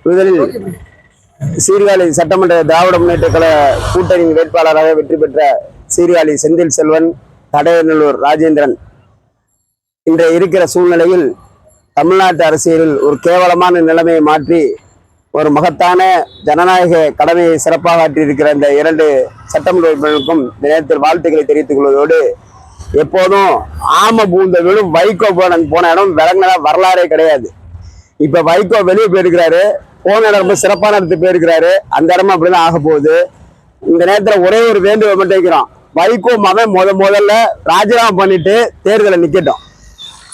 முதலில் சீர்காழி சட்டமன்ற திராவிட முன்னேற்ற கழக கூட்டணி வேட்பாளராக வெற்றி பெற்ற சீர்காழி செந்தில் செல்வன், தடையநல்லூர் ராஜேந்திரன் இன்றைய இருக்கிற சூழ்நிலையில் தமிழ்நாட்டு அரசியலில் ஒரு கேவலமான நிலைமையை மாற்றி ஒரு மகத்தான ஜனநாயக கடமையை சிறப்பாக ஆற்றியிருக்கிற இந்த இரண்டு சட்டமன்ற உறுப்பினர்களுக்கும் இந்த நேரத்தில் வாழ்த்துக்களை தெரிவித்துக் கொள்வதோடு, எப்போதும் ஆம பூந்த வீடும் வைகோ போன இடம் விளங்கின வரலாறே கிடையாது. இப்ப வைகோ வெளியே போயிருக்கிறாரு, போன இடம் ரொம்ப சிறப்பான இடத்துக்கு போயிருக்கிறாரு. அந்த இடமா அப்படிதான் ஆக போகுது. இந்த நேரத்துல ஒரே ஒரு வேண்டுகோள் மட்டும் வைக்கிறோம், வைகோ மகன் முதல்ல ராஜினாமா பண்ணிட்டு தேர்தலை நிக்கட்டும்.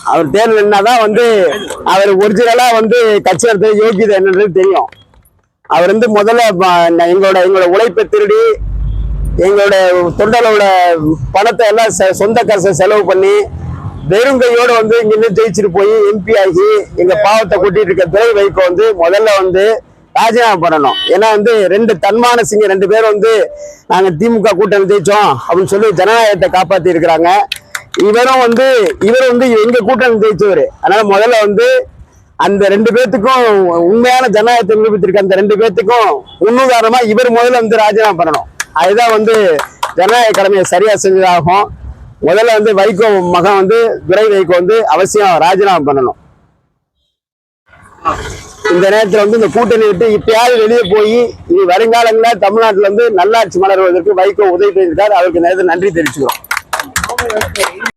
அவர் தேர்தல் என்னதான் அவர் ஒரிஜினலா கட்சி நடத்த யோகியதை என்னன்றது தெரியும். அவர் முதல்ல எங்களோட உழைப்பை திருடி எங்களோட தொண்டலோட பணத்தை எல்லாம் சொந்த காசை செலவு பண்ணி வெறுங்கையோடு இங்க ஜெயிச்சுட்டு போய் எம்பி ஆகி எங்க பாவத்தை கூட்டிட்டு இருக்க துறை வைகோ முதல்ல ராஜினாமா பண்ணணும். ஏன்னா ரெண்டு தன்மான சிங்க ரெண்டு பேரும் நாங்க திமுக கூட்டணி ஜெயிச்சோம் அப்படின்னு சொல்லி ஜனநாயகத்தை காப்பாத்தி இருக்கிறாங்க. இவரும் இவர் எங்க கூட்டணி ஜெயிச்சவரு. அதனால முதல்ல அந்த ரெண்டு பேர்த்துக்கும் உண்மையான ஜனநாயகத்தை நிரூபித்திருக்க அந்த ரெண்டு பேர்த்துக்கும் முன்னுதாரணமா இவர் முதல்ல ராஜினாமா பண்ணணும். அதுதான் ஜனநாயக கடமையை சரியா செஞ்சதாகும். முதல்ல வைகோ மகன் துரை வைகோ அவசியம் ராஜினாமா பண்ணணும். இந்த நேரத்தில் இந்த கூட்டணி விட்டு இப்பயாவது வெளியே போய் இனி வருங்காலங்களில் தமிழ்நாட்டில் நல்லாட்சி மலர்வதற்கு வைகோ உதவி செய்திருக்கார். அவருக்கு நேரத்தில் நன்றி தெரிவிச்சுக்கிறோம்.